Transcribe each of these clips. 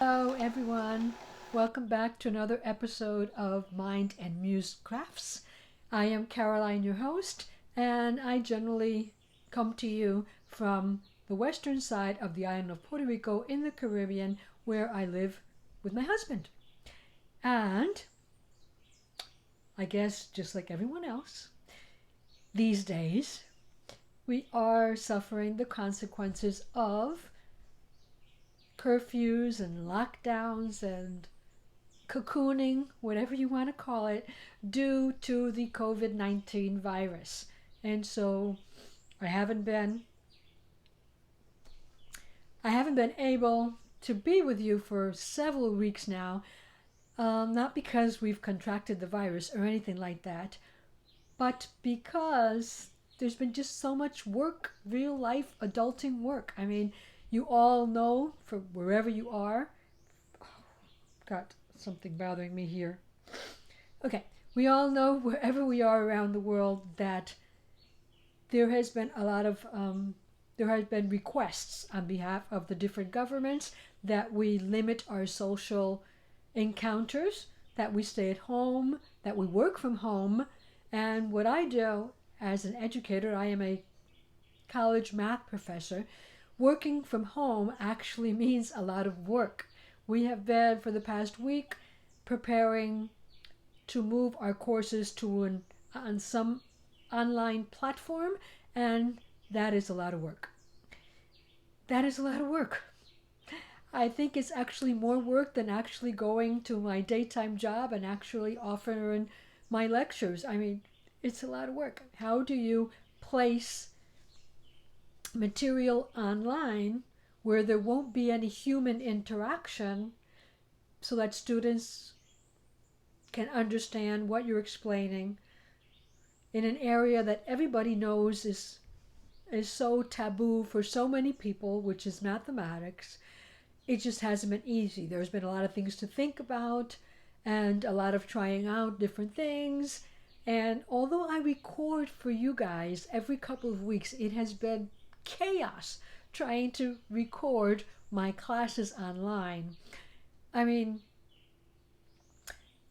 Hello, everyone. Welcome back to another episode of Mind and Muse Crafts. I am Caroline, your host, and I generally come to you from the western side of the island of Puerto Rico in the Caribbean, where I live with my husband. And I guess just like everyone else, these days we are suffering the consequences of curfews and lockdowns and cocooning, whatever you want to call it, due to the COVID-19 virus. And so I haven't been able to be with you for several weeks now, not because we've contracted the virus or anything like that, but because there's been just so much work, real life adulting work. I mean, you all know from wherever you are. Got something bothering me here. Okay, we all know wherever we are around the world that there has been requests on behalf of the different governments that we limit our social encounters, that we stay at home, that we work from home. And what I do as an educator, I am a college math professor. Working from home actually means a lot of work. We have been, for the past week, preparing to move our courses to on some online platform, and that is a lot of work. That is a lot of work. I think it's actually more work than actually going to my daytime job and actually offering my lectures. I mean, it's a lot of work. How do you place material online where there won't be any human interaction so that students can understand what you're explaining in an area that everybody knows is so taboo for so many people, which is mathematics? It just hasn't been easy. There's been a lot of things to think about and a lot of trying out different things. And although I record for you guys every couple of weeks, it has been chaos trying to record my classes online. I mean,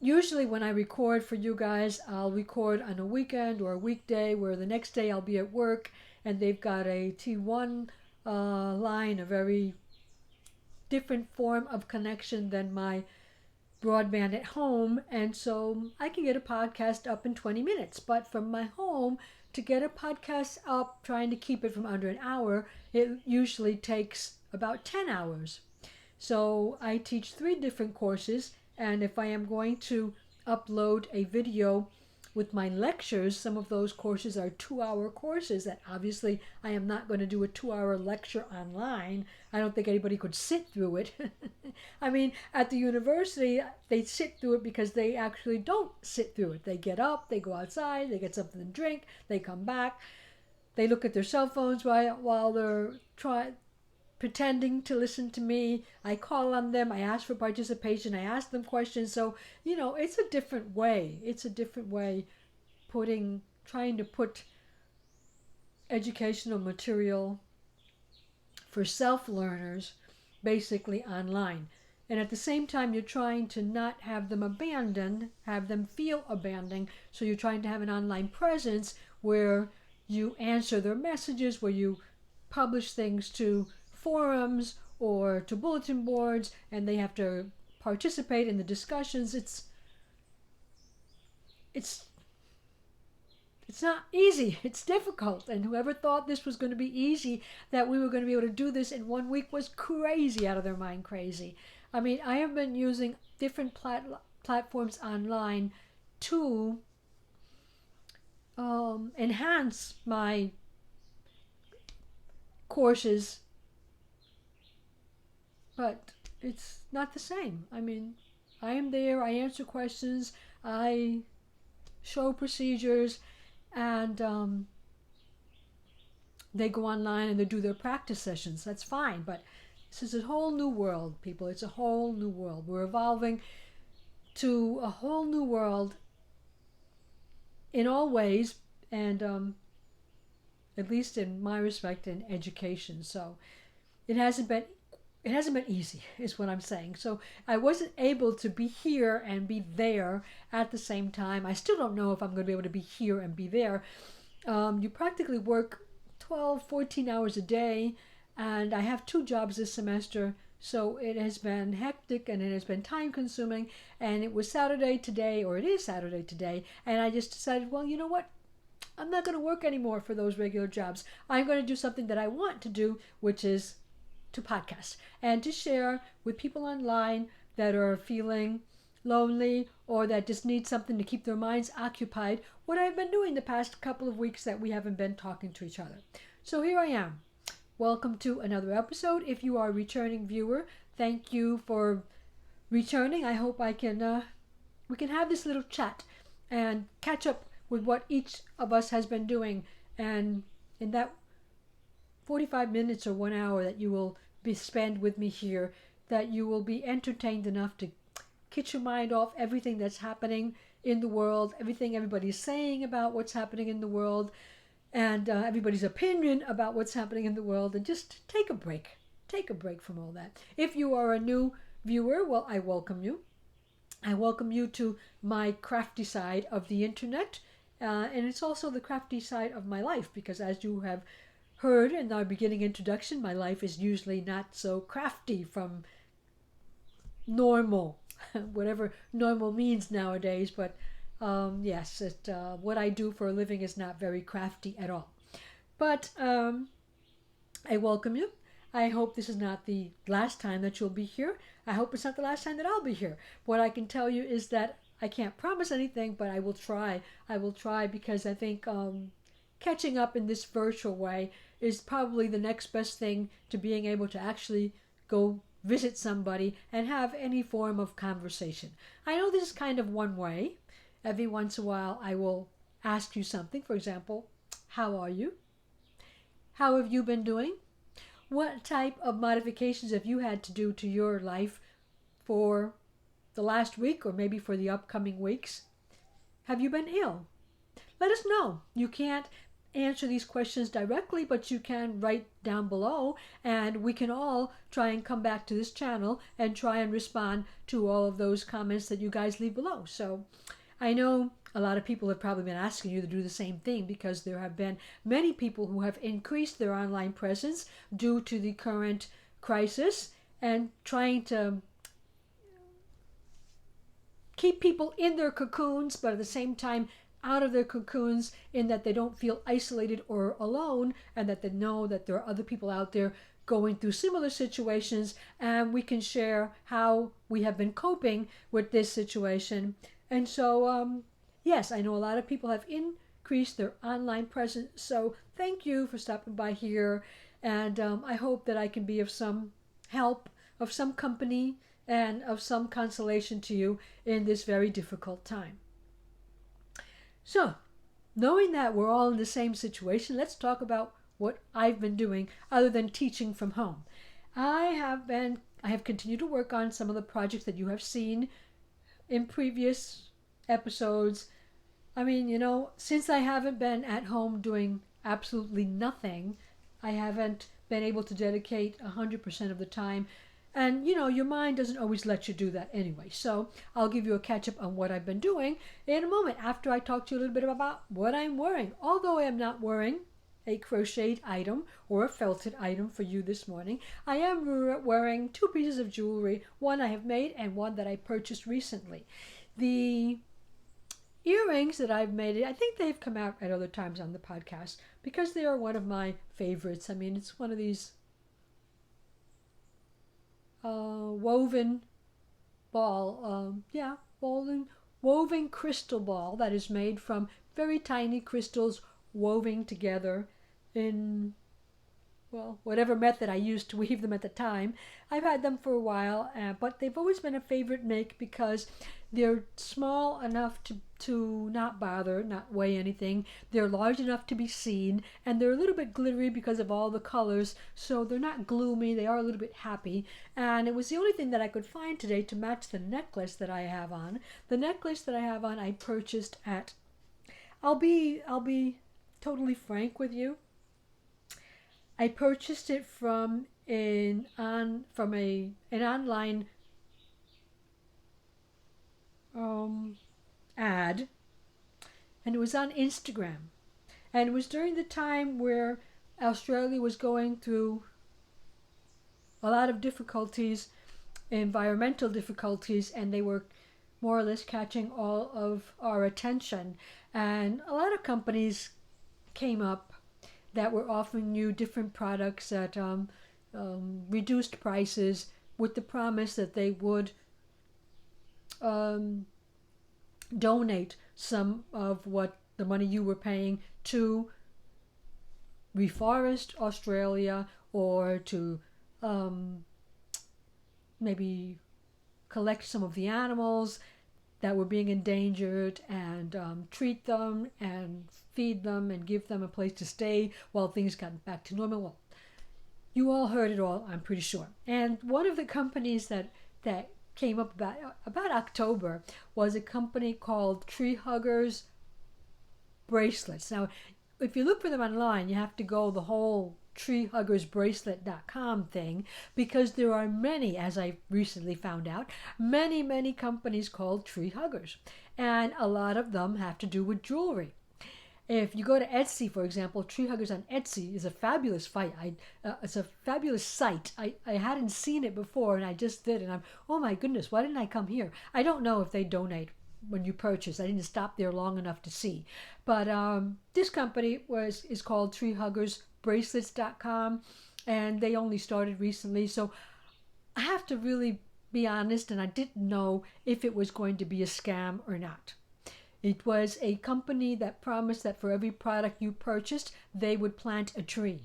usually when I record for you guys, I'll record on a weekend or a weekday where the next day I'll be at work and they've got a T1 line, a very different form of connection than my broadband at home, and so I can get a podcast up in 20 minutes. But from my home, to get a podcast up, trying to keep it from under an hour, it usually takes about 10 hours. So I teach 3 different courses, and if I am going to upload a video with my lectures, some of those courses are 2-hour courses, and obviously I am not going to do a 2-hour lecture online. I don't think anybody could sit through it. I mean, at the university, they sit through it because they actually don't sit through it. They get up, they go outside, they get something to drink, they come back, they look at their cell phones while they're pretending to listen to me. I call on them, I ask for participation, I ask them questions. So, it's a different way. It's a different way trying to put educational material for self-learners basically online. And at the same time, you're trying to not have them abandoned, have them feel abandoned. So you're trying to have an online presence where you answer their messages, where you publish things to forums or to bulletin boards, and they have to participate in the discussions. It's not easy. It's difficult. And whoever thought this was going to be easy, that we were going to be able to do this in 1 week, was crazy, out of their mind crazy. I mean, I have been using different platforms online to enhance my courses, but it's not the same. I mean, I am there, I answer questions, I show procedures, and they go online and they do their practice sessions. That's fine, but this is a whole new world, people. It's a whole new world. We're evolving to a whole new world in all ways, and at least in my respect, in education. So it hasn't been it hasn't been easy, is what I'm saying. So I wasn't able to be here and be there at the same time. I still don't know if I'm going to be able to be here and be there. You practically work 12, 14 hours a day, and I have 2 jobs this semester. So it has been hectic and it has been time consuming. And it was Saturday today, or it is Saturday today. And I just decided, well, you know what? I'm not going to work anymore for those regular jobs. I'm going to do something that I want to do, which is to podcast and to share with people online that are feeling lonely or that just need something to keep their minds occupied, what I've been doing the past couple of weeks that we haven't been talking to each other. So here I am. Welcome to another episode. If you are a returning viewer, thank you for returning. I hope we can have this little chat and catch up with what each of us has been doing, and in that 45 minutes or 1 hour that you will spend with me here, that you will be entertained enough to get your mind off everything that's happening in the world, everything everybody's saying about what's happening in the world, and everybody's opinion about what's happening in the world, and just take a break. Take a break from all that. If you are a new viewer, well, I welcome you. I welcome you to my crafty side of the internet, and it's also the crafty side of my life, because as you have heard in our beginning introduction, my life is usually not so crafty from normal, whatever normal means nowadays. But yes, what I do for a living is not very crafty at all. But I welcome you. I hope this is not the last time that you'll be here. I hope it's not the last time that I'll be here. What I can tell you is that I can't promise anything, but I will try. I will try, because I think catching up in this virtual way is probably the next best thing to being able to actually go visit somebody and have any form of conversation. I know this is kind of one way. Every once in a while I will ask you something. For example, how are you? How have you been doing? What type of modifications have you had to do to your life for the last week or maybe for the upcoming weeks? Have you been ill? Let us know. You can't answer these questions directly, but you can write down below, and we can all try and come back to this channel and try and respond to all of those comments that you guys leave below. So I know a lot of people have probably been asking you to do the same thing, because there have been many people who have increased their online presence due to the current crisis and trying to keep people in their cocoons, but at the same time out of their cocoons, in that they don't feel isolated or alone, and that they know that there are other people out there going through similar situations, and we can share how we have been coping with this situation. And so yes, I know a lot of people have increased their online presence, so thank you for stopping by here, and I hope that I can be of some help, of some company, and of some consolation to you in this very difficult time. So, knowing that we're all in the same situation, let's talk about what I've been doing other than teaching from home. I have continued to work on some of the projects that you have seen in previous episodes. I mean, since I haven't been at home doing absolutely nothing, I haven't been able to dedicate 100% of the time. And, your mind doesn't always let you do that anyway. So I'll give you a catch-up on what I've been doing in a moment, after I talk to you a little bit about what I'm wearing. Although I am not wearing a crocheted item or a felted item for you this morning, I am wearing 2 pieces of jewelry, one I have made and one that I purchased recently. The earrings that I've made, I think they've come out at other times on the podcast, because they are one of my favorites. I mean, it's one of these woven ball, woven crystal ball that is made from very tiny crystals woven together in, well, whatever method I used to weave them at the time. I've had them for a while, but they've always been a favorite make, because they're small enough to not bother, not weigh anything. They're large enough to be seen, and they're a little bit glittery because of all the colors, so they're not gloomy. They are a little bit happy, and it was the only thing that I could find today to match the necklace that I have on. The necklace that I have on, I purchased at, I'll be totally frank with you, I purchased it from from an online um, ad, and it was on Instagram. And it was during the time where Australia was going through a lot of difficulties, environmental difficulties, and they were more or less catching all of our attention. And a lot of companies came up that were offering you different products at reduced prices with the promise that they would um, donate some of what the money you were paying to reforest Australia, or to maybe collect some of the animals that were being endangered, and treat them and feed them and give them a place to stay while things got back to normal. Well, you all heard it all, I'm pretty sure. And one of the companies that came up about October was a company called Tree Huggers Bracelets. Now, if you look for them online, you have to go the whole treehuggersbracelet.com thing, because there are many, as I recently found out, many companies called Tree Huggers, and a lot of them have to do with jewelry. If you go to Etsy, for example, Tree Huggers on Etsy is a fabulous it's a fabulous site. I hadn't seen it before, and I just did, and oh my goodness, why didn't I come here? I don't know if they donate when you purchase. I didn't stop there long enough to see. But this company is called treehuggersbracelets.com, and they only started recently. So I have to really be honest, and I didn't know if it was going to be a scam or not. It was a company that promised that for every product you purchased, they would plant a tree.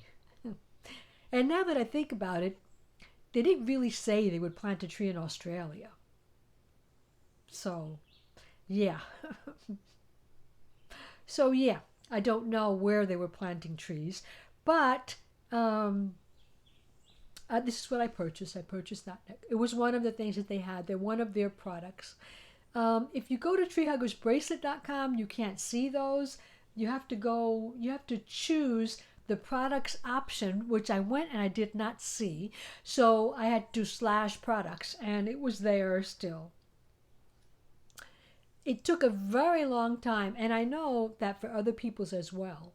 And now that I think about it, they didn't really say they would plant a tree in Australia. So, yeah. So, yeah, I don't know where they were planting trees, but this is what I purchased. I purchased that. It was one of the things that they had. They're one of their products. If you go to treehuggersbracelet.com, you can't see those. You have to choose the products option, which I went and I did not see. So I had to slash products, and it was there still. It took a very long time, and I know that for other people's as well.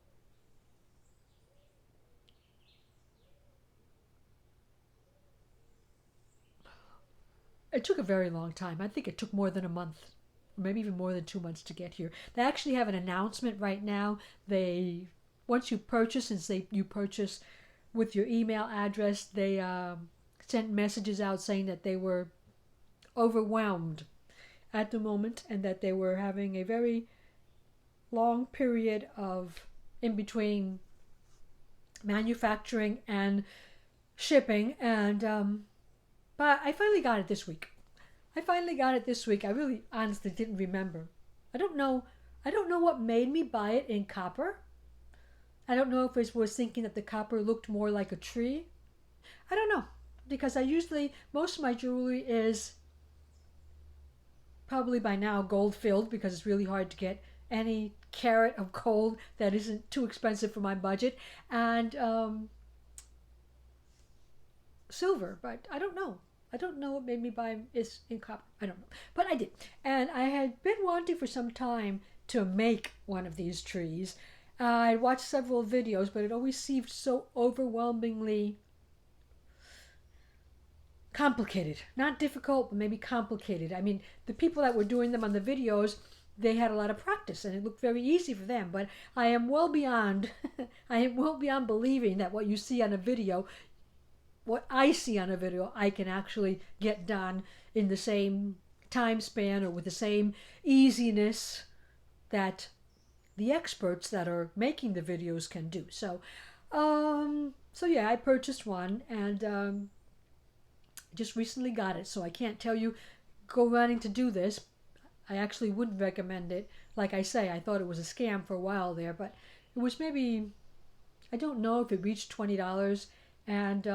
It took a very long time. I think it took more than a month, maybe even more than 2 months to get here. They actually have an announcement right now. Once you purchase, and say you purchase with your email address, they sent messages out saying that they were overwhelmed at the moment, and that they were having a very long period of in between manufacturing and shipping, and but I finally got it this week. I really honestly didn't remember. I don't know what made me buy it in copper. I don't know if it was thinking that the copper looked more like a tree. I don't know, because most of my jewelry is probably by now gold filled, because it's really hard to get any carat of gold that isn't too expensive for my budget, and silver, but I don't know. I don't know what made me buy is in copper. I don't know, but I did, and I had been wanting for some time to make one of these trees. I watched several videos, but it always seemed so overwhelmingly complicated. Not difficult, but maybe complicated. I mean, the people that were doing them on the videos, they had a lot of practice, and it looked very easy for them. But I am well beyond, I am well beyond believing that what you see on a video, what I see on a video, I can actually get done in the same time span or with the same easiness that the experts that are making the videos can do. So yeah, I purchased one, and just recently got it. So I can't tell you go running to do this. I actually wouldn't recommend it. Like I say, I thought it was a scam for a while there, but it was maybe, I don't know if it reached $20, and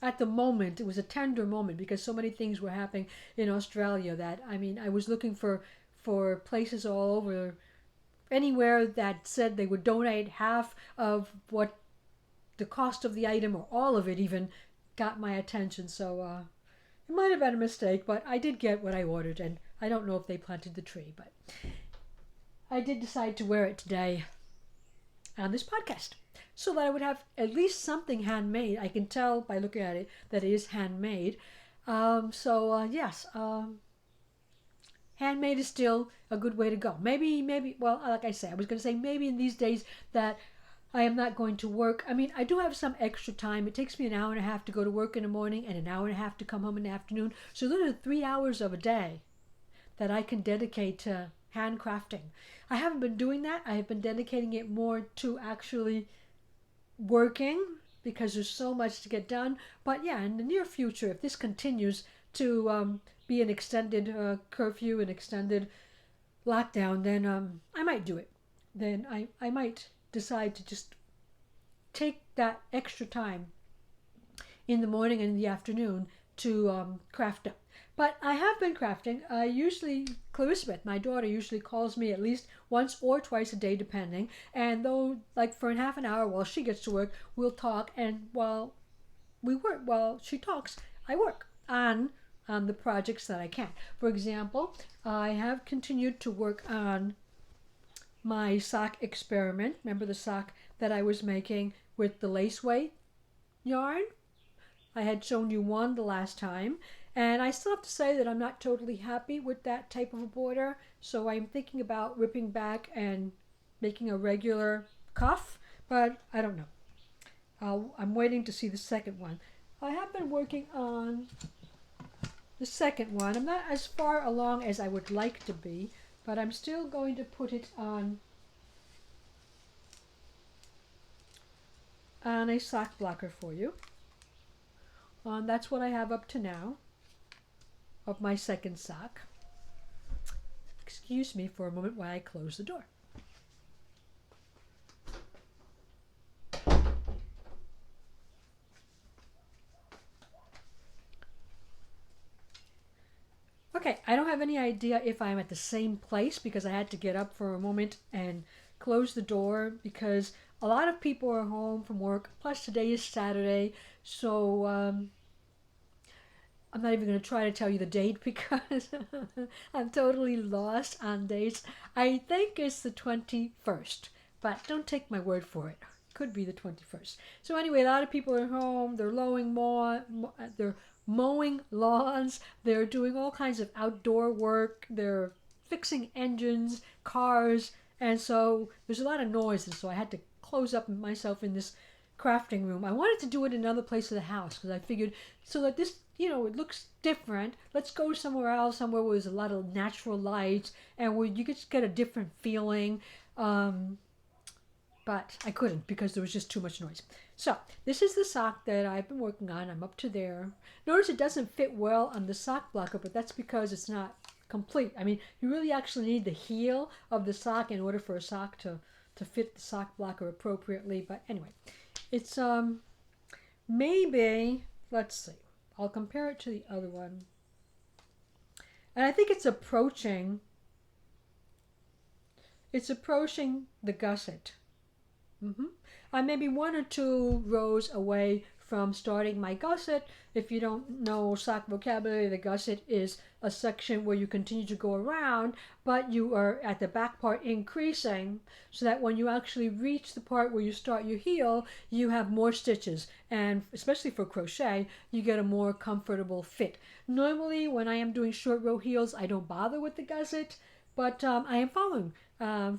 at the moment it was a tender moment, because so many things were happening in Australia that, I mean, I was looking for places all over, anywhere that said they would donate half of what the cost of the item or all of it even got my attention. So it might have been a mistake, but I did get what I ordered, and I don't know if they planted the tree, but I did decide to wear it today on this podcast so that I would have at least something handmade. I can tell by looking at it that it is handmade. Yes, handmade is still a good way to go. Maybe, well, like I say, I was going to say maybe in these days that I am not going to work. I mean, I do have some extra time. It takes me an hour and a half to go to work in the morning and an hour and a half to come home in the afternoon. So those are 3 hours of a day that I can dedicate to handcrafting. I haven't been doing that. I have been dedicating it more to actually working because there's so much to get done. But yeah, in the near future, if this continues to be an extended curfew, an extended lockdown, then I might do it. Then I might decide to just take that extra time in the morning and in the afternoon to craft up. But I have been crafting. Clarissa, my daughter, usually calls me at least once or twice a day, depending. And though, like for half an hour while she gets to work, we'll talk. And while she talks, I work on the projects that I can. For example, I have continued to work on my sock experiment. Remember the sock that I was making with the laceweight yarn? I had shown you one the last time. And I still have to say that I'm not totally happy with that type of a border. So I'm thinking about ripping back and making a regular cuff. But I don't know. I'm waiting to see the second one. I have been working on the second one. I'm not as far along as I would like to be, but I'm still going to put it on a sock blocker for you. That's what I have up to now of my second sock. Excuse me for a moment while I close the door. Okay, I don't have any idea if I'm at the same place because I had to get up for a moment and close the door because a lot of people are home from work. Plus today is Saturday, so I'm not even going to try to tell you the date because I'm totally lost on dates. I think it's the 21st, but don't take my word for it. Could be the 21st. So anyway, a lot of people are home. They're mowing lawns. They're doing all kinds of outdoor work. They're fixing engines, cars, and so there's a lot of noise. And so I had to close up myself in this crafting room. I wanted to do it in another place of the house because I figured so that this, it looks different. Let's go somewhere else, somewhere where there's a lot of natural light and where you could just get a different feeling. But I couldn't because there was just too much noise. So this is the sock that I've been working on. I'm up to there. Notice it doesn't fit well on the sock blocker, but that's because it's not complete. I mean, you really actually need the heel of the sock in order for a sock to fit the sock blocker appropriately. But anyway, it's maybe, let's see. I'll compare it to the other one. And I think it's approaching the gusset. I'm maybe 1 or 2 rows away from starting my gusset. If you don't know sock vocabulary, the gusset is a section where you continue to go around, but you are at the back part increasing so that when you actually reach the part where you start your heel, you have more stitches. And especially for crochet, you get a more comfortable fit. Normally, when I am doing short row heels, I don't bother with the gusset, but I am following.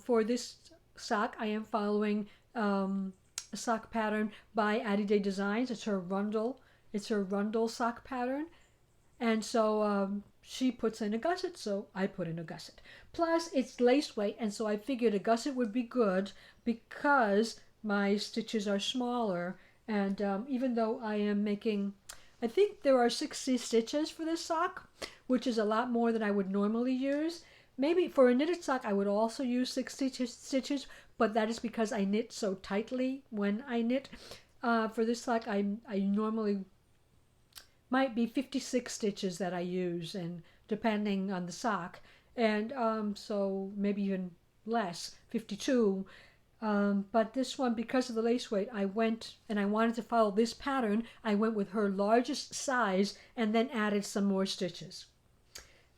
For this sock, I am following a sock pattern by Addie Day Designs. It's her rundle sock pattern, and so she puts in a gusset, so I put in a gusset. Plus it's lace weight, and so I figured a gusset would be good because my stitches are smaller, and even though I am making, I think there are 60 stitches for this sock, which is a lot more than I would normally use. Maybe for a knitted sock I would also use 60 stitches, but that is because I knit so tightly when I knit. For this sock I normally might be 56 stitches that I use, and depending on the sock, and so maybe even less, 52. But this one, because of the lace weight, I went and I wanted to follow this pattern. I went with her largest size and then added some more stitches.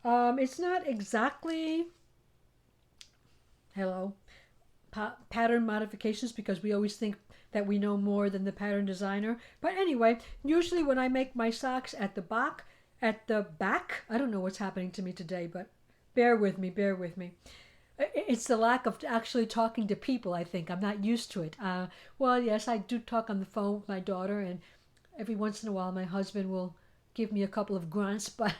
It's not exactly, hello, pattern modifications, because we always think that we know more than the pattern designer. But anyway, usually when I make my socks at the back, I don't know what's happening to me today, but bear with me, bear with me. It's the lack of actually talking to people, I think. I'm not used to it. Well, yes, I do talk on the phone with my daughter, and every once in a while my husband will give me a couple of grunts, but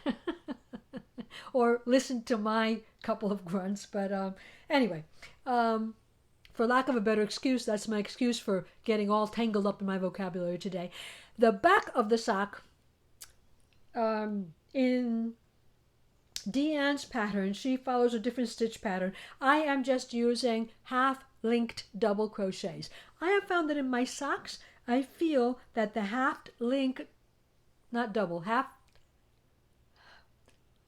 or listen to my couple of grunts. But anyway, for lack of a better excuse, that's my excuse for getting all tangled up in my vocabulary today. The back of the sock, in Deanne's pattern, she follows a different stitch pattern. I am just using half linked double crochets. I have found that in my socks, I feel that the half link, not double, half,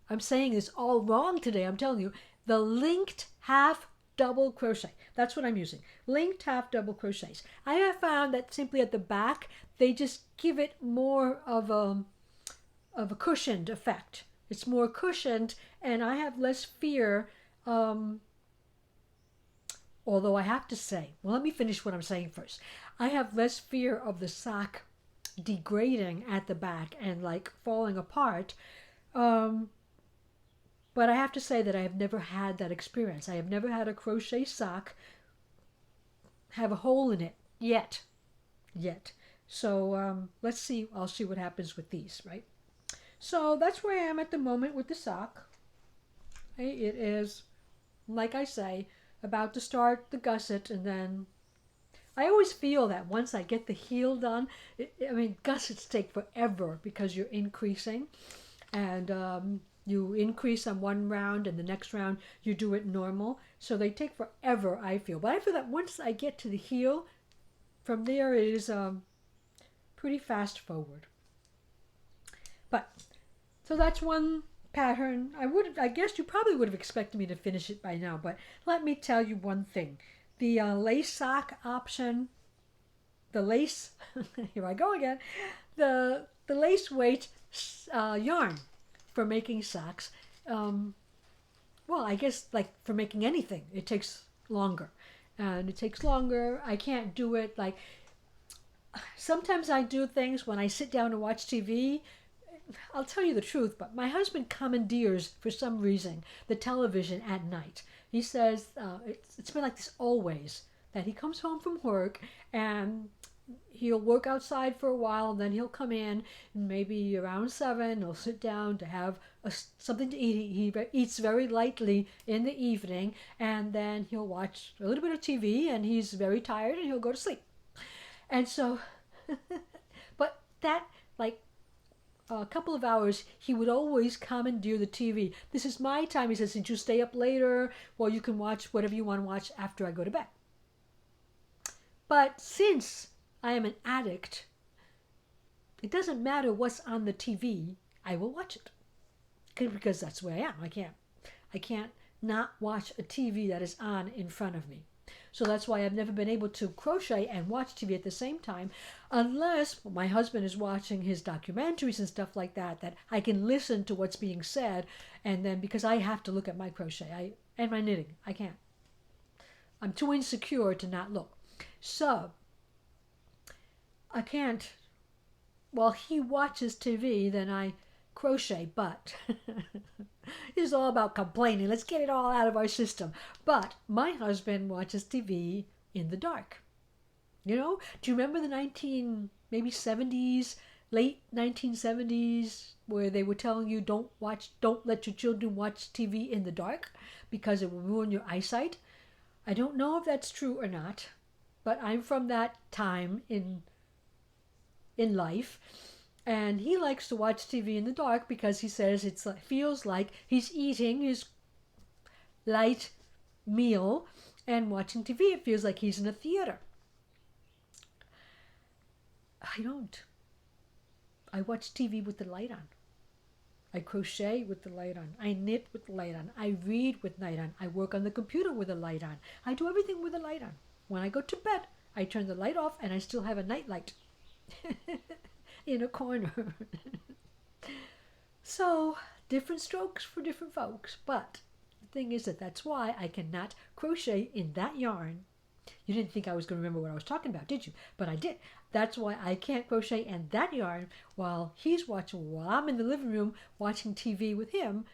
I'm saying this all wrong today, I'm telling you, the linked half double crochet. That's what I'm using. Linked half double crochets. I have found that simply at the back, they just give it more of a cushioned effect. It's more cushioned, and I have less fear. Although I have to say, well, let me finish what I'm saying first. I have less fear of the sock degrading at the back and like falling apart. But I have to say that I have never had that experience. I have never had a crochet sock have a hole in it yet. So let's see. I'll see what happens with these, right? So that's where I am at the moment with the sock. It is, like I say, about to start the gusset, and then I always feel that once I get the heel done, gussets take forever because you're increasing, and you increase on one round, and the next round you do it normal. So they take forever, I feel. But I feel that once I get to the heel, from there it is pretty fast forward. But so that's one pattern. I guess you probably would have expected me to finish it by now, but let me tell you one thing. The lace sock option, the lace, here I go again, the lace weight yarn for making socks, well, I guess like for making anything, it takes longer. And it takes longer. I can't do it like, sometimes I do things when I sit down to watch TV. I'll tell you the truth, but my husband commandeers, for some reason, the television at night. He says it's been like this always, that he comes home from work and he'll work outside for a while, and then he'll come in, and maybe around 7 he'll sit down to have something to eat. He eats very lightly in the evening, and then he'll watch a little bit of TV, and he's very tired, and he'll go to sleep. And so, but that, like, a couple of hours, he would always commandeer the TV. This is my time. He says, since you stay up later, well, you can watch whatever you want to watch after I go to bed. But since I am an addict, it doesn't matter what's on the TV, I will watch it. Because that's where I am. I can't not watch a TV that is on in front of me. So that's why I've never been able to crochet and watch TV at the same time, unless my husband is watching his documentaries and stuff like that, that I can listen to what's being said, and then because I have to look at my crochet and my knitting, I can't. I'm too insecure to not look. So I can't, while he watches TV, then I crochet, but it's all about complaining. Let's get it all out of our system. But my husband watches TV in the dark. You know, do you remember the maybe 70s, late 1970s, where they were telling you don't let your children watch TV in the dark because it will ruin your eyesight? I don't know if that's true or not, but I'm from that time in life. And he likes to watch TV in the dark because he says it feels like he's eating his light meal and watching TV. It feels like he's in a theater. I don't. I watch TV with the light on. I crochet with the light on. I knit with the light on. I read with light on. I work on the computer with the light on. I do everything with the light on. when I go to bed, I turn the light off and I still have a night light in a corner. So, different strokes for different folks, but the thing is that's why I cannot crochet in that yarn. You didn't think I was going to remember what I was talking about, did you? But I did. That's why I can't crochet in that yarn while I'm in the living room watching TV with him,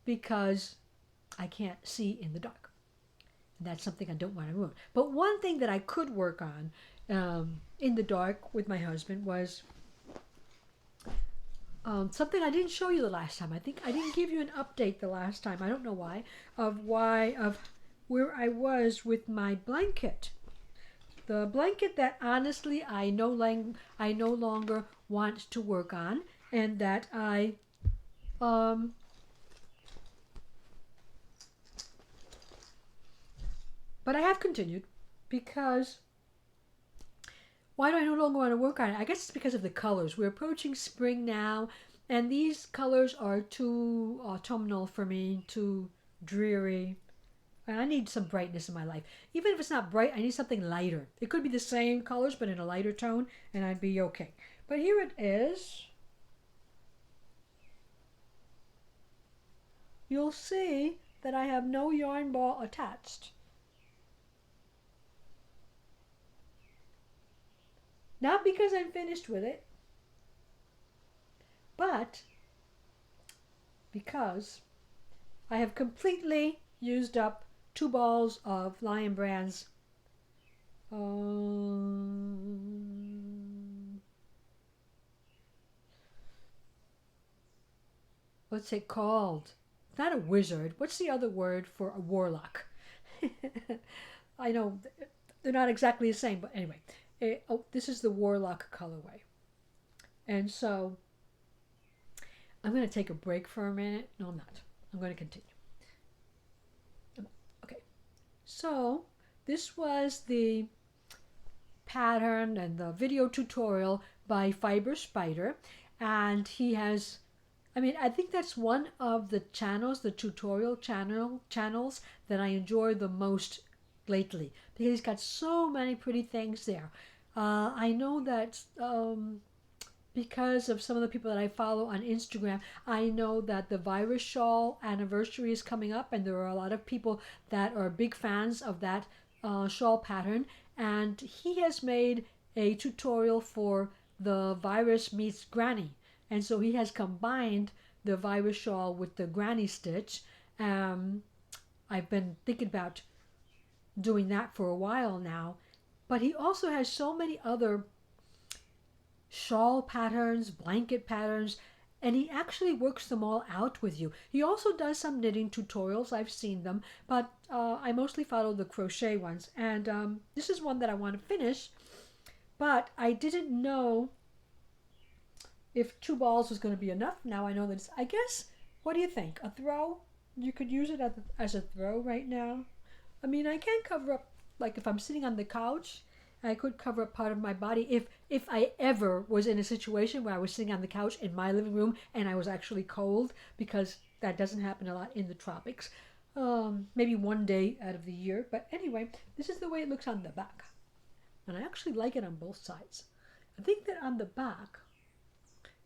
because I can't see in the dark. And that's something I don't want to ruin. But one thing that I could work on in the dark with my husband was something I didn't show you the last time. I think I didn't give you an update the last time. I don't know why. Of where I was with my blanket. The blanket that honestly I no longer want to work on, and that but I have continued, because why do I no longer want to work on it? I guess it's because of the colors. We're approaching spring now, and these colors are too autumnal for me, too dreary. And I need some brightness in my life. Even if it's not bright, I need something lighter. It could be the same colors, but in a lighter tone, and I'd be okay. But here it is. You'll see that I have no yarn ball attached. Not because I'm finished with it, but because I have completely used up 2 balls of Lion Brand's what's it called? Not a wizard. What's the other word for a warlock? I know they're not exactly the same, but anyway. This is the warlock colorway. And so I'm going to take a break for a minute. No, I'm not. I'm going to continue. Okay. So this was the pattern and the video tutorial by Fiber Spider. And he has, I think that's one of the channels, the tutorial channels that I enjoy the most lately, because he's got so many pretty things there. I know that because of some of the people that I follow on Instagram, I know that the virus shawl anniversary is coming up, and there are a lot of people that are big fans of that shawl pattern, and he has made a tutorial for the virus meets granny, and so he has combined the virus shawl with the granny stitch. I've been thinking about doing that for a while now, but he also has so many other shawl patterns, blanket patterns, and he actually works them all out with you. He also does some knitting tutorials. I've seen them, but I mostly follow the crochet ones, and this is one that I want to finish, but I didn't know if 2 balls was going to be enough. Now I know that it's, I guess, what do you think? A throw? You could use it as a throw right now. I can cover up, like if I'm sitting on the couch, I could cover up part of my body if I ever was in a situation where I was sitting on the couch in my living room and I was actually cold, because that doesn't happen a lot in the tropics. Maybe one day out of the year. But anyway, this is the way it looks on the back. And I actually like it on both sides. I think that on the back,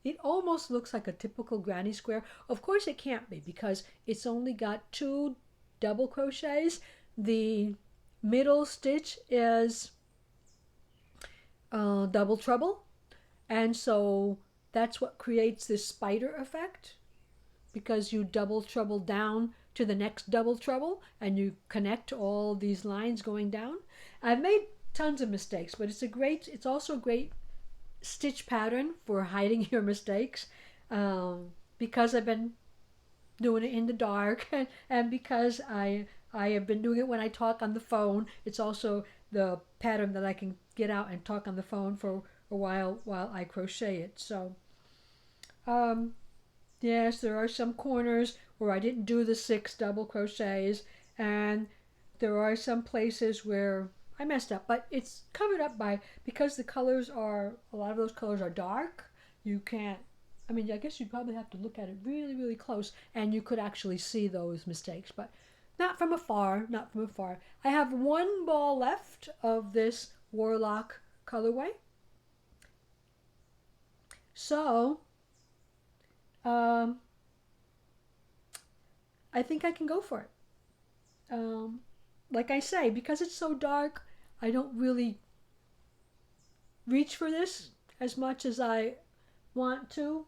it almost looks like a typical granny square. Of course it can't be, because it's only got 2 double crochets. The middle stitch is double treble, and so that's what creates this spider effect, because you double treble down to the next double treble and you connect all these lines going down. I've made tons of mistakes, but it's also a great stitch pattern for hiding your mistakes, because I've been doing it in the dark, and because I have been doing it when I talk on the phone. It's also the pattern that I can get out and talk on the phone for a while I crochet it. So yes, there are some corners where I didn't do the 6 double crochets, and there are some places where I messed up, but it's covered up because a lot of those colors are dark. You can't, I guess you'd probably have to look at it really, really close, and you could actually see those mistakes. But Not from afar, not from afar. I have one ball left of this Warlock colorway. So, I think I can go for it. Like I say, because it's so dark, I don't really reach for this as much as I want to,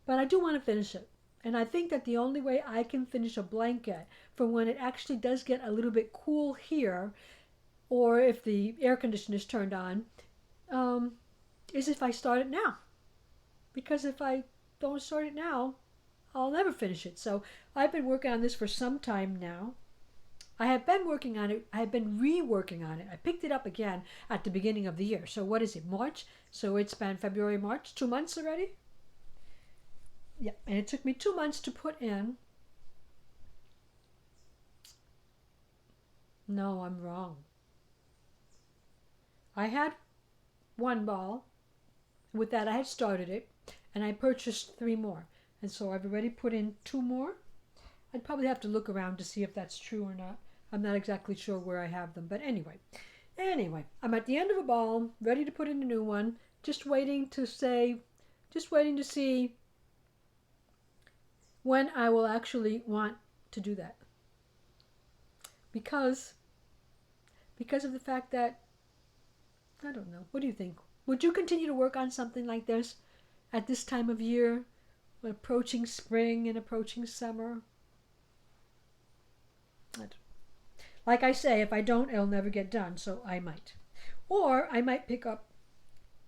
but I do want to finish it. And I think that the only way I can finish a blanket for when it actually does get a little bit cool here, or if the air conditioner is turned on, is if I start it now. Because if I don't start it now, I'll never finish it. So I've been working on this for some time now. I have been working on it. I have been reworking on it. I picked it up again at the beginning of the year. So what is it, March? So it's been February, March, 2 months already? Yeah, and it took me 2 months to put in. No, I'm wrong. I had one ball. With that, I had started it, and I purchased 3 more. And so I've already put in 2 more. I'd probably have to look around to see if that's true or not. I'm not exactly sure where I have them, but anyway, I'm at the end of a ball, ready to put in a new one, just waiting to see when I will actually want to do that. Because of the fact that, I don't know, what do you think? Would you continue to work on something like this at this time of year, approaching spring and approaching summer? Like I say, if I don't, it'll never get done, so I might. Or I might pick up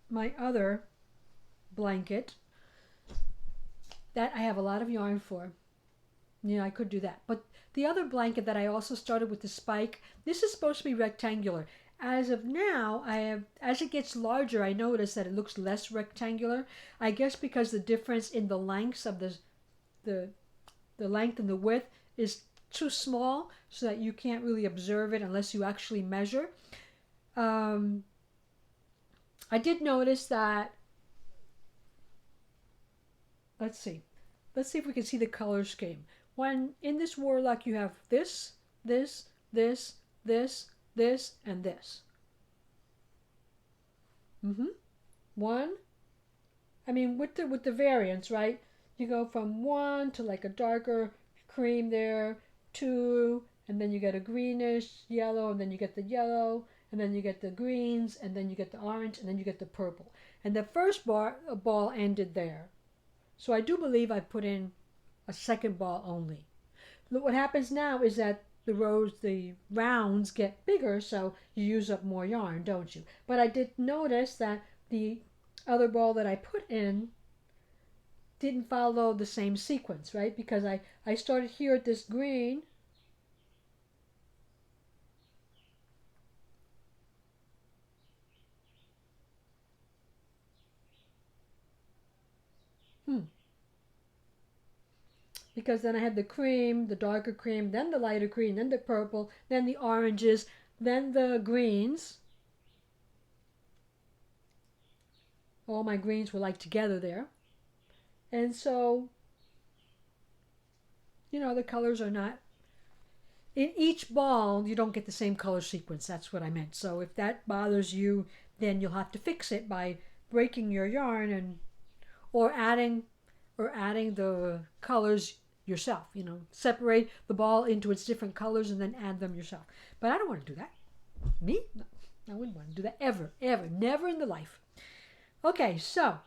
my other blanket that I have a lot of yarn for. Yeah, I could do that. But the other blanket that I also started with the spike, this is supposed to be rectangular. As of now, as it gets larger, I notice that it looks less rectangular. I guess because the difference in the lengths of the length and the width is too small, so that you can't really observe it unless you actually measure. I did notice that. Let's see if we can see the color scheme. When in this Warlock you have this, this, this, this, this, and this. One. I mean, with the variants, right? You go from 1 to like a darker cream there, 2, and then you get a greenish yellow, and then you get the yellow, and then you get the greens, and then you get the orange, and then you get the purple. And the first ball ended there. So I do believe I put in a second ball only. Look, what happens now is that the rounds get bigger, so you use up more yarn, don't you? But I did notice that the other ball that I put in didn't follow the same sequence, right? Because I started here at this green. Because then I had the cream, the darker cream, then the lighter cream, then the purple, then the oranges, then the greens. All my greens were like together there. And so, the colors are not, in each ball you don't get the same color sequence. That's what I meant. So if that bothers you, then you'll have to fix it by breaking your yarn or adding the colors yourself. Separate the ball into its different colors and then add them yourself. But I don't want to do that. Me? No, I wouldn't want to do that ever, never in the life. Okay, so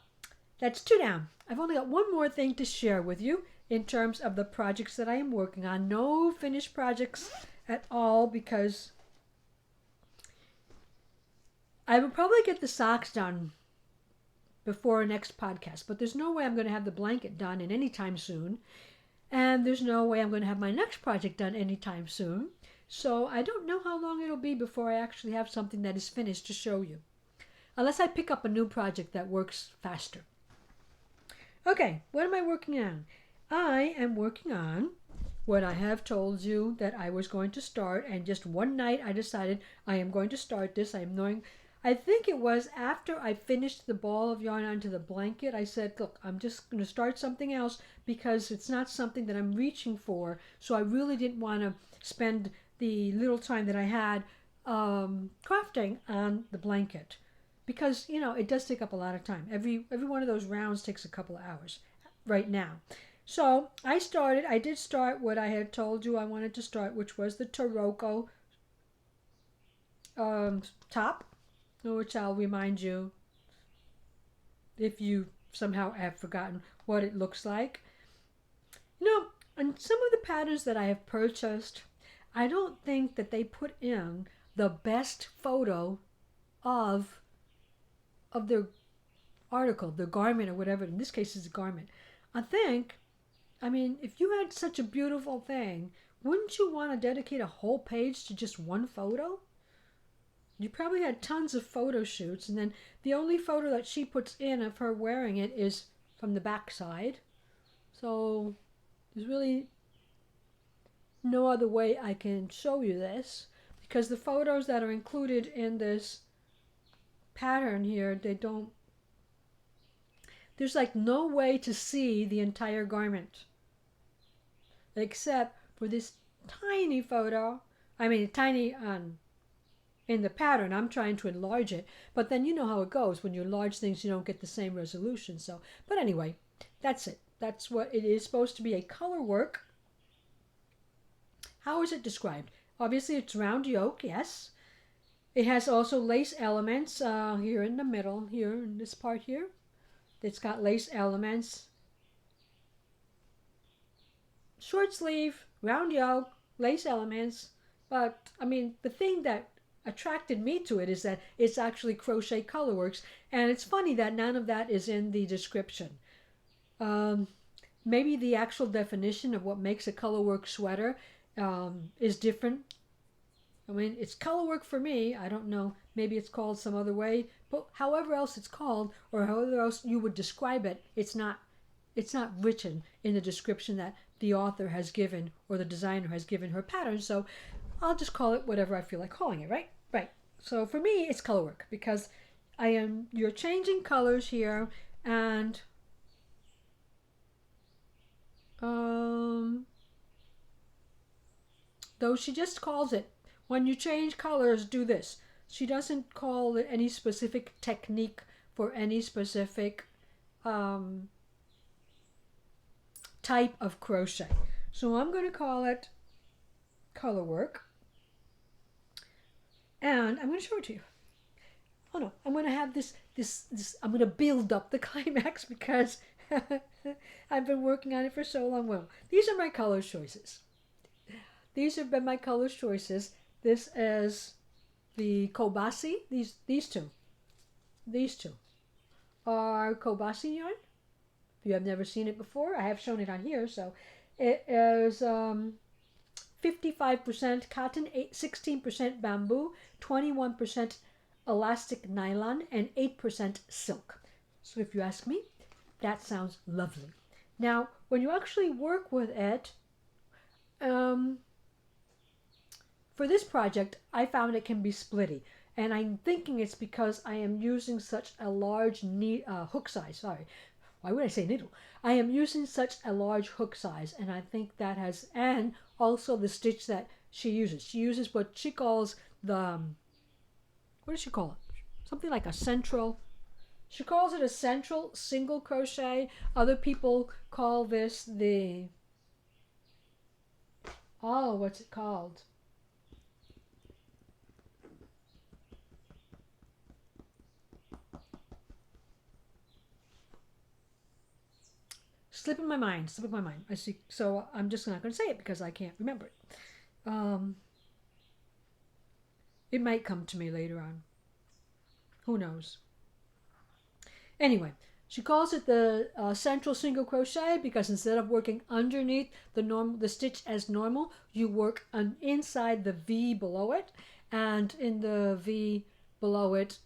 that's 2 down. I've only got one more thing to share with you in terms of the projects that I am working on. No finished projects at all, because I will probably get the socks done before our next podcast, but there's no way I'm going to have the blanket done in any time soon, and there's no way I'm going to have my next project done anytime soon. So I don't know how long it'll be before I actually have something that is finished to show you, unless I pick up a new project that works faster. Okay, what am I working on? I am working on what I have told you that I was going to start, and just one night I decided I am going to start this. I think it was after I finished the ball of yarn onto the blanket, I said, look, I'm just going to start something else because it's not something that I'm reaching for. So I really didn't want to spend the little time that I had crafting on the blanket because, you know, it does take up a lot of time. Every one of those rounds takes a couple of hours right now. So I did start what I had told you I wanted to start, which was the Taroko top, which I'll remind you if you somehow have forgotten what it looks like. You know, and some of the patterns that I have purchased, I don't think that they put in the best photo of their article, their garment or whatever. In this case, it's a garment. I mean, if you had such a beautiful thing, wouldn't you want to dedicate a whole page to just one photo? You probably had tons of photo shoots, and then the only photo that she puts in of her wearing it is from the back side. So there's really no other way I can show you this because the photos that are included in this pattern here, there's like no way to see the entire garment except for this tiny photo. I mean, tiny in the pattern. I'm trying to enlarge it, but then you know how it goes. When you enlarge things, you don't get the same resolution. So, but anyway, that's it. That's what it is supposed to be, a color work. How is it described? Obviously, it's round yoke, yes. It has also lace elements here in the middle, here in this part here. It's got lace elements. Short sleeve, round yoke, lace elements. But, I mean, the thing that attracted me to it is that it's actually crochet colorworks, and it's funny that none of that is in the description. Maybe the actual definition of what makes a colorwork sweater is different. I mean, it's colorwork for me. I don't know. Maybe it's called some other way, but however else it's called or however else you would describe it, it's not written in the description that the author has given or the designer has given her pattern. So I'll just call it whatever I feel like calling it, right? Right. So for me, it's colorwork because you're changing colors here, and though she just calls it, when you change colors, do this. She doesn't call it any specific technique for any specific type of crochet. So I'm going to call it color work, and I'm going to show it to you. Oh no, I'm going to have this I'm going to build up the climax because I've been working on it for so long. Well, these are my color choices. These have been my color choices. This is the Kobasi. These two are Kobasi yarn. If you have never seen it before, I have shown it on here. So it is 55% cotton, 16% bamboo, 21% elastic nylon, and 8% silk. So if you ask me, that sounds lovely. Now, when you actually work with it, for this project, I found it can be splitty. And I'm thinking it's because I am using such a large hook size. Sorry, why would I say needle? I am using such a large hook size, and I think that has, and also the stitch that she uses. She uses what she calls the, what does she call it? Something like a central, she calls it a central single crochet. Other people call this the, oh, what's it called? Slipping my mind. I see. So I'm just not going to say it because I can't remember it. It might come to me later on. Who knows? Anyway, she calls it the central single crochet because instead of working underneath the stitch as normal, you work inside the V below it, and in the V below it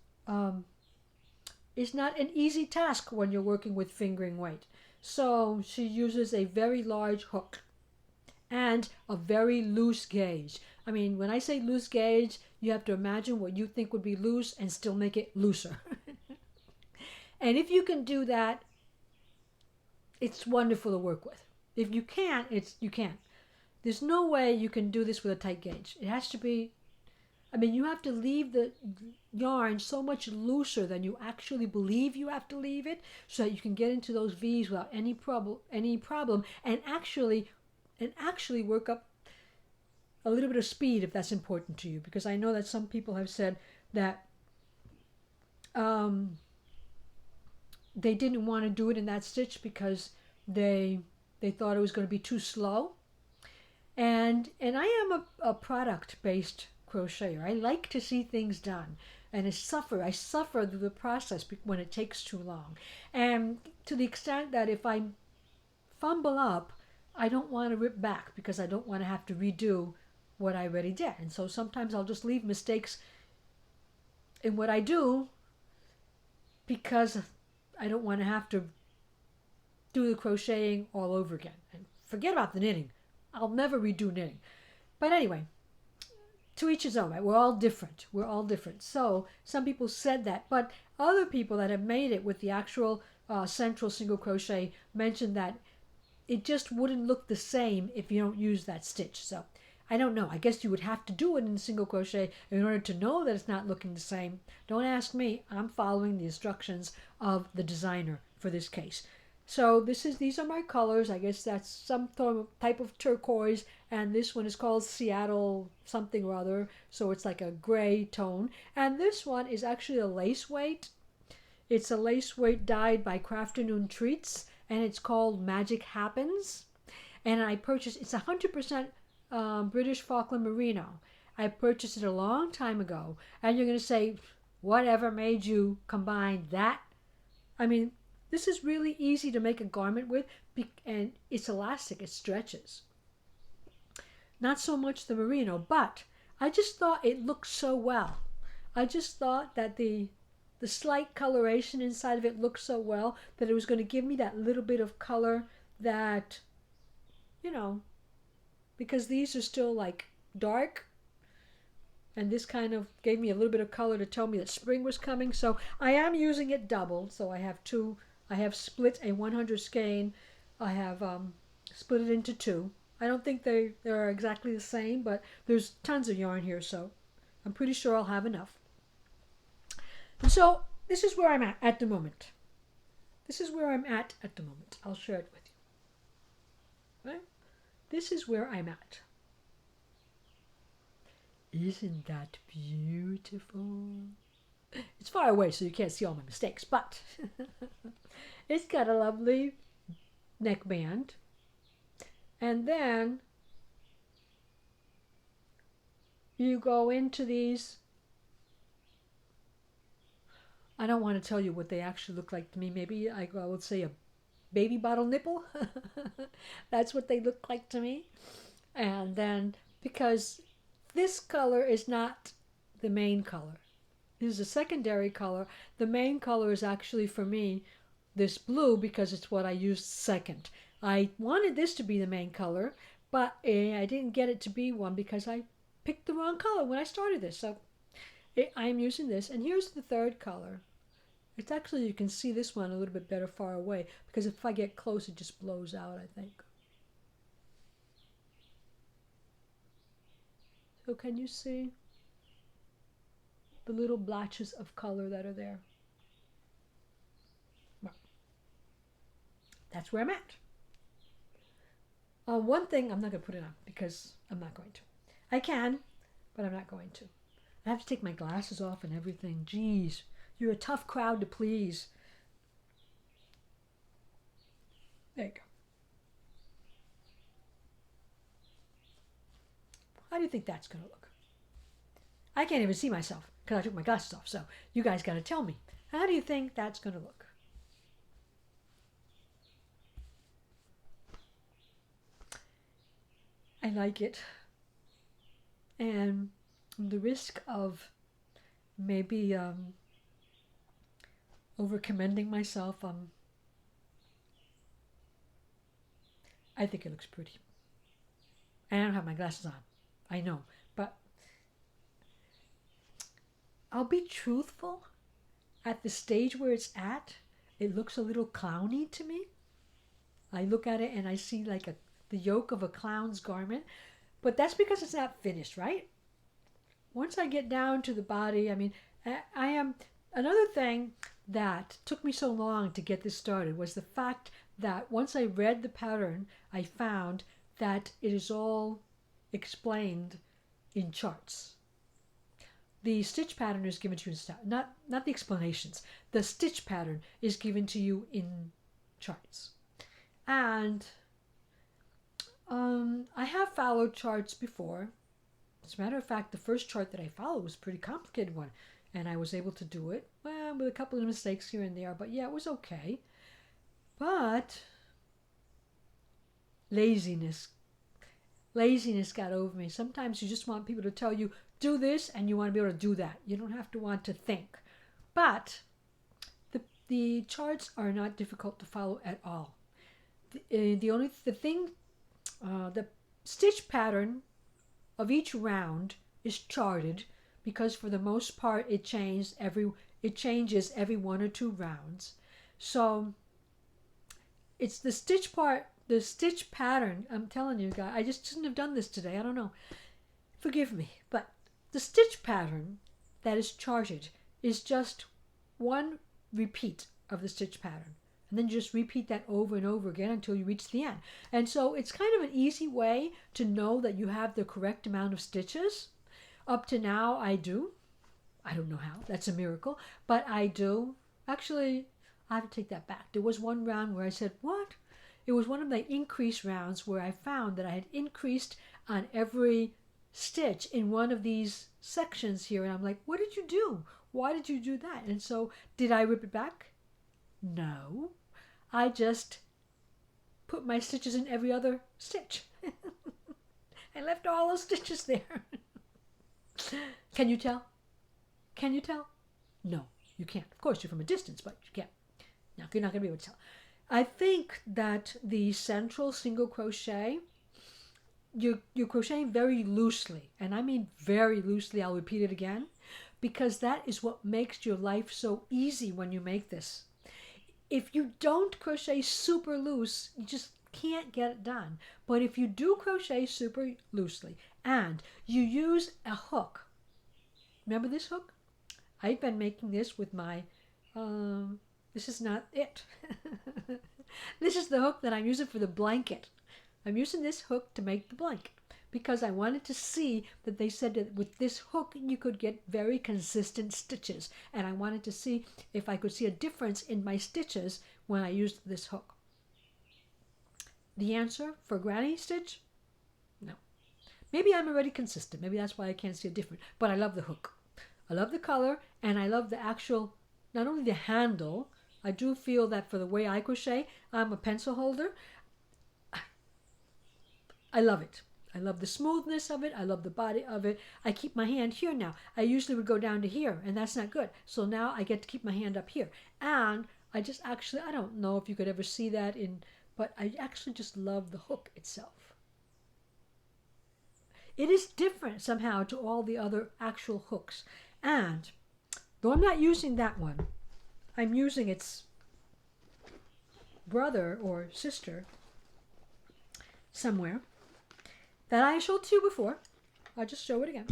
is not an easy task when you're working with fingering weight. So she uses a very large hook and a very loose gauge. I mean, when I say loose gauge, You have to imagine what you think would be loose and still make it looser. And if you can do that, it's wonderful to work with. If you can't, you can't. There's no way you can do this with a tight gauge. It has to be, I mean, you have to leave the yarn so much looser than you actually believe you have to leave it, so that you can get into those V's without any problem, and actually work up a little bit of speed if that's important to you. Because I know that some people have said that they didn't want to do it in that stitch because they thought it was going to be too slow. And I am a product based crocheter. I like to see things done, and I suffer through the process when it takes too long, and to the extent that if I fumble up, I don't want to rip back because I don't want to have to redo what I already did. And so sometimes I'll just leave mistakes in what I do because I don't want to have to do the crocheting all over again. And forget about the knitting. I'll never redo knitting. But anyway, to each his own, right? We're all different. We're all different. So some people said that, but other people that have made it with the actual central single crochet mentioned that it just wouldn't look the same if you don't use that stitch. So I don't know. I guess you would have to do it in single crochet in order to know that it's not looking the same. Don't ask me. I'm following the instructions of the designer for this case. So these are my colors. I guess that's some type of turquoise, and this one is called Seattle something or other. So it's like a gray tone. And this one is actually a lace weight. It's a lace weight dyed by Crafternoon Treats, and it's called Magic Happens. And I purchased, it's 100% British Falkland Merino. I purchased it a long time ago, and you're going to say, whatever made you combine that? I mean, this is really easy to make a garment with, and it's elastic, it stretches. Not so much the merino, but I just thought it looked so well. I just thought that the slight coloration inside of it looked so well that it was going to give me that little bit of color that, you know, because these are still like dark, and this kind of gave me a little bit of color to tell me that spring was coming. So I am using it double. So I have split a 100 skein. I have split it into two. I don't think they are exactly the same, but there's tons of yarn here, so I'm pretty sure I'll have enough. And so this is where I'm at the moment. This is where I'm at the moment. I'll share it with you. Right? This is where I'm at. Isn't that beautiful? It's far away, so you can't see all my mistakes, but it's got a lovely neckband. And then you go into these. I don't want to tell you what they actually look like to me. Maybe I would say a baby bottle nipple. That's what they look like to me. And then, because this color is not the main color. This is a secondary color. The main color is actually, for me, this blue, because it's what I used second. I wanted this to be the main color, but I didn't get it to be one because I picked the wrong color when I started this. So I'm using this. And here's the third color. It's actually, you can see this one a little bit better far away, because if I get close, it just blows out, I think. So can you see the little blotches of color that are there? Well, that's where I'm at. One thing, I'm not going to put it on because I'm not going to. I can, but I'm not going to. I have to take my glasses off and everything. Jeez, you're a tough crowd to please. There you go. How do you think that's going to look? I can't even see myself because I took my glasses off, so you guys got to tell me. How do you think that's going to look? I like it. And the risk of maybe over-commending myself, I think it looks pretty. And I don't have my glasses on. I know. But I'll be truthful. At the stage where it's at, it looks a little clowny to me. I look at it and I see like the yoke of a clown's garment, but that's because it's not finished, right? Once I get down to the body, I mean, I am another thing that took me so long to get this started was the fact that once I read the pattern, I found that it is all explained in charts. The stitch pattern is given to you in not the explanations. The stitch pattern is given to you in charts. And I have followed charts before. As a matter of fact, the first chart that I followed was a pretty complicated one, and I was able to do it, well, with a couple of mistakes here and there, but yeah, it was okay. But laziness got over me. Sometimes you just want people to tell you, do this, and you want to be able to do that. You don't have to want to think. But the charts are not difficult to follow at all. The stitch pattern of each round is charted because for the most part it changes every 1 or 2 rounds. So it's the stitch pattern. I'm telling you guys, I just shouldn't have done this today. I don't know. Forgive me, but the stitch pattern that is charted is just one repeat of the stitch pattern. And then you just repeat that over and over again until you reach the end. And so it's kind of an easy way to know that you have the correct amount of stitches. Up to now, I do. I don't know how. That's a miracle. But I do. Actually, I have to take that back. There was one round where I said, what? It was one of the increase rounds where I found that I had increased on every stitch in one of these sections here. And I'm like, what did you do? Why did you do that? And so, did I rip it back? No, I just put my stitches in every other stitch. I left all those stitches there. Can you tell? Can you tell? No, you can't. Of course, you're from a distance, but you can't. No, you're not going to be able to tell. I think that the central single crochet, you're crocheting very loosely, and I mean very loosely. I'll repeat it again, because that is what makes your life so easy when you make this. If you don't crochet super loose, you just can't get it done. But if you do crochet super loosely and you use a hook, remember this hook? I've been making this with my, this is not it. This is the hook that I'm using for the blanket. I'm using this hook to make the blanket because I wanted to see that they said that with this hook you could get very consistent stitches, and I wanted to see if I could see a difference in my stitches when I used this hook. The answer for granny stitch? No. Maybe I'm already consistent. Maybe that's why I can't see a difference. But I love the hook. I love the color, and I love the actual, not only the handle. I do feel that for the way I crochet, I'm a pencil holder. I love it. I love the smoothness of it. I love the body of it. I keep my hand here now. I usually would go down to here, and that's not good. So now I get to keep my hand up here. And I just actually, I don't know if you could ever see that but I actually just love the hook itself. It is different somehow to all the other actual hooks. And though I'm not using that one, I'm using its brother or sister somewhere that I showed to you before. I'll just show it again.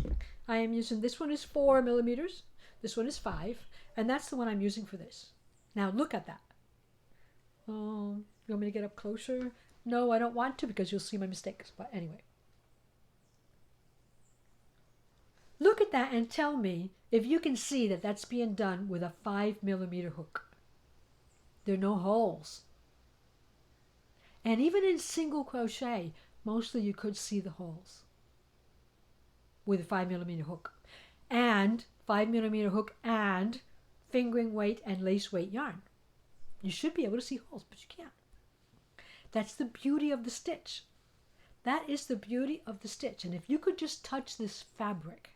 I am using, this one is 4 millimeters, this one is 5, and that's the one I'm using for this. Now look at that. You want me to get up closer? No, I don't want to because you'll see my mistakes, but anyway. Look at that and tell me if you can see that that's being done with a 5 millimeter hook. There are no holes. And even in single crochet, mostly you could see the holes with a 5 millimeter hook. And 5 millimeter hook and fingering weight and lace weight yarn. You should be able to see holes, but you can't. That's the beauty of the stitch. That is the beauty of the stitch. And if you could just touch this fabric.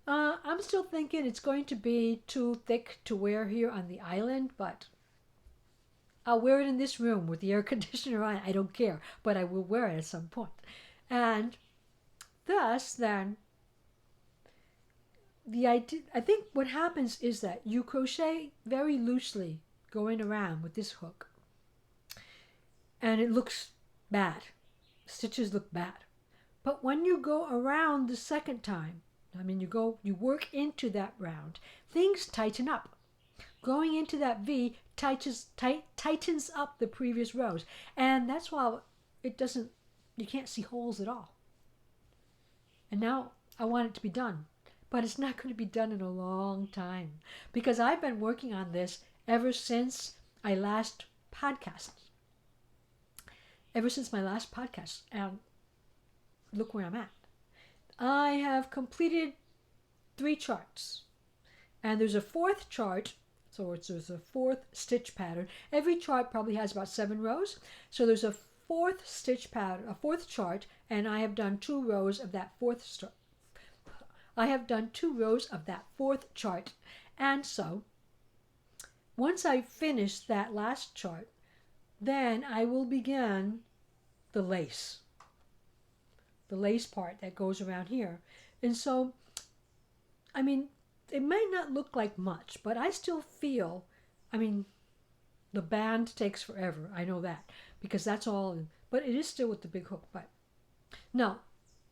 I'm still thinking it's going to be too thick to wear here on the island, but I'll wear it in this room with the air conditioner on. I don't care, but I will wear it at some point. And thus, then, the idea, I think what happens is that you crochet very loosely going around with this hook, and it looks bad. Stitches look bad. But when you go around the second time, you work into that round, things tighten up. Going into that V tightens up the previous rows, and that's why you can't see holes at all. And now I want it to be done, but it's not going to be done in a long time because I've been working on this ever since I last podcast. Ever since my last podcast, and look where I'm at. I have completed 3 charts, and there's a 4th chart, so there's a 4th stitch pattern. Every chart probably has about 7 rows, so there's a 4th stitch pattern, a 4th chart, and I have done 2 rows of that 4th I have done 2 rows of that 4th chart, and so once I finish that last chart, then I will begin the lace part that goes around here. And so, it might not look like much, but I still feel, the band takes forever. I know that because that's all, but it is still with the big hook. But no,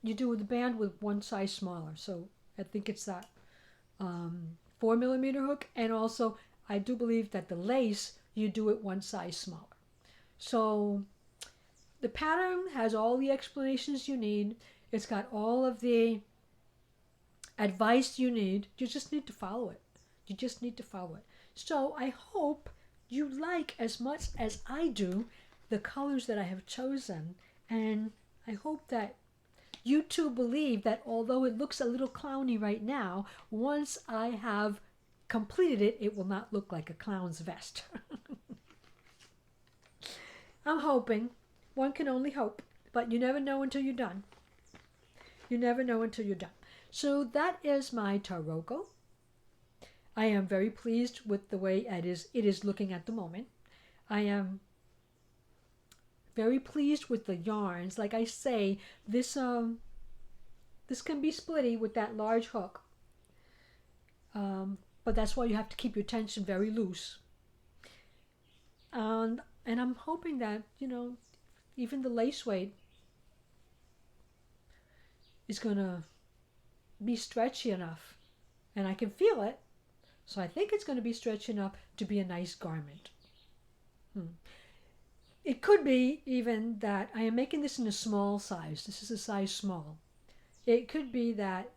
you do the band with one size smaller. So I think it's that 4mm hook, and also I do believe that the lace you do it one size smaller. So the pattern has all the explanations you need. It's got all of the advice you need. You just need to follow it. You just need to follow it. So I hope you like as much as I do the colors that I have chosen. And I hope that you too believe that although it looks a little clowny right now, once I have completed it, it will not look like a clown's vest. I'm hoping. One can only hope, but you never know until you're done. You never know until you're done. So that is my Taroko. I am very pleased with the way it is looking at the moment. I am very pleased with the yarns. Like I say, this can be splitty with that large hook. But that's why you have to keep your tension very loose. And I'm hoping that, even the lace weight is going to be stretchy enough. And I can feel it. So I think it's going to be stretchy enough to be a nice garment. It could be even that I am making this in a small size. This is a size small. It could be that,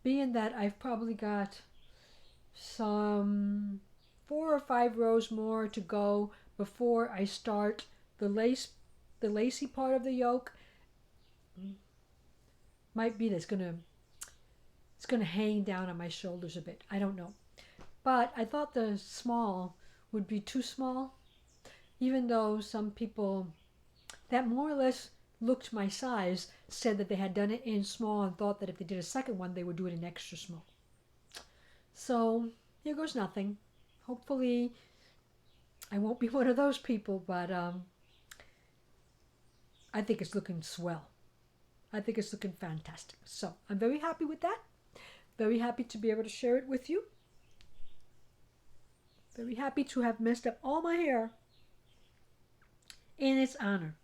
being that I've probably got some 4 or 5 rows more to go before I start the lacy part of the yoke, might be that it's gonna hang down on my shoulders a bit. I don't know. But I thought the small would be too small, even though some people that more or less looked my size said that they had done it in small and thought that if they did a second one, they would do it in extra small. So here goes nothing. Hopefully I won't be one of those people, but I think it's looking swell. I think it's looking fantastic. So I'm very happy with that. Very happy to be able to share it with you. Very happy to have messed up all my hair in its honor.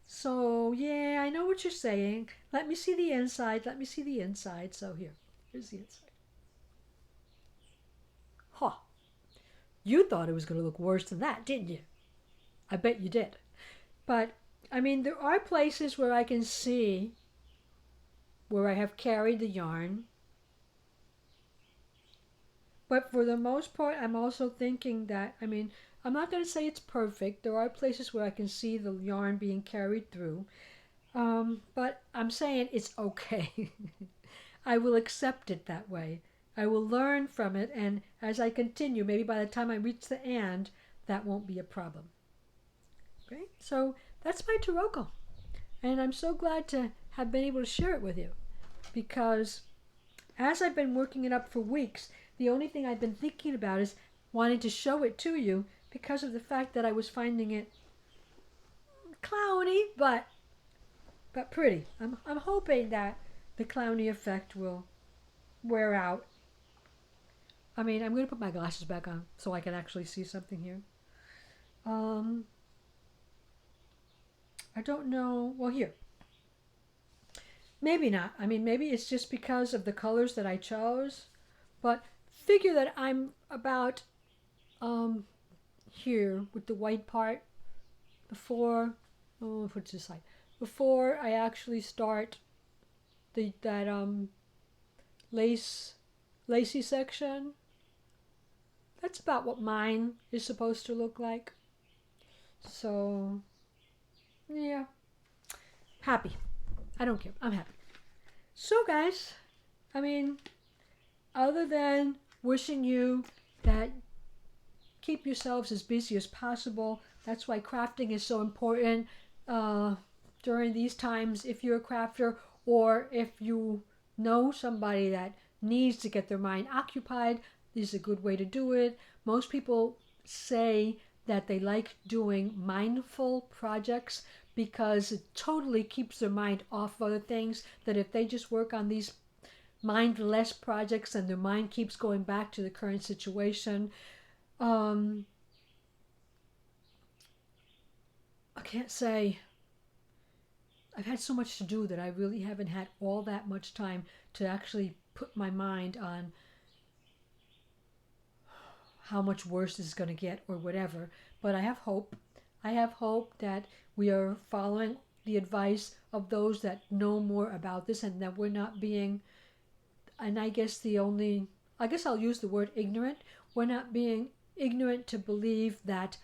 So yeah, I know what you're saying. Let me see the inside. Let me see the inside. So here's the inside. Huh. You thought it was going to look worse than that, didn't you? I bet you did. But, there are places where I can see where I have carried the yarn. But for the most part, I'm also thinking that, I'm not going to say it's perfect. There are places where I can see the yarn being carried through. But I'm saying it's okay. I will accept it that way. I will learn from it, and as I continue, maybe by the time I reach the end, that won't be a problem. Okay, so that's my Taroko, and I'm so glad to have been able to share it with you, because as I've been working it up for weeks, the only thing I've been thinking about is wanting to show it to you because of the fact that I was finding it clowny, but pretty. I'm hoping that the clowny effect will wear out. I mean, I'm going to put my glasses back on so I can actually see something here. I don't know. Well, here. Maybe not. I mean, maybe it's just because of the colors that I chose. But figure that I'm about here with the white part before, oh, put it this side, before I actually start that lacy section. That's about what mine is supposed to look like. So, yeah, happy. I don't care. I'm happy. So, guys, I mean, other than wishing you that keep yourselves as busy as possible. That's why crafting is so important during these times. If you're a crafter or if you know somebody that needs to get their mind occupied, this is a good way to do it. Most people say that they like doing mindful projects because it totally keeps their mind off other things, that if they just work on these mindless projects and their mind keeps going back to the current situation. I can't say I've had so much to do that I really haven't had all that much time to actually put my mind on how much worse this is going to get or whatever. But I have hope. I have hope that we are following the advice of those that know more about this and that we're not being, and I guess I'll use the word ignorant. We're not being ignorant to believe that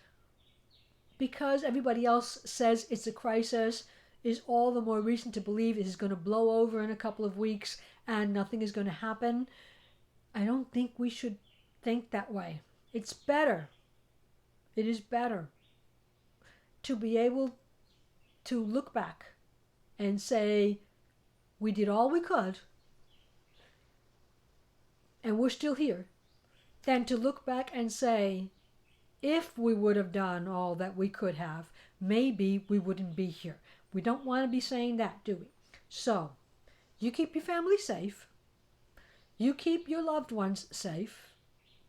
because everybody else says it's a crisis is all the more reason to believe it is going to blow over in a couple of weeks and nothing is going to happen. I don't think we should think that way. It's better. It is better to be able to look back and say, we did all we could and we're still here, than to look back and say, if we would have done all that we could have, maybe we wouldn't be here. We don't want to be saying that, do we? So, you keep your family safe. You keep your loved ones safe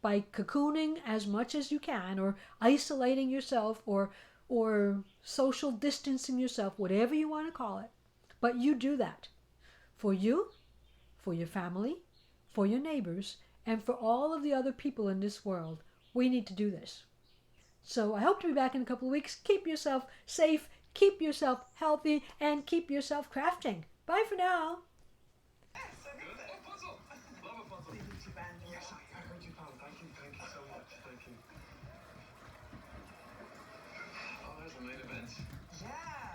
by cocooning as much as you can, or isolating yourself, or social distancing yourself, whatever you want to call it. But you do that for you, for your family, for your neighbors, and for all of the other people in this world. We need to do this. So I hope to be back in a couple of weeks. Keep yourself safe, keep yourself healthy, and keep yourself crafting. Bye for now. Oh, there's a main event. Yeah.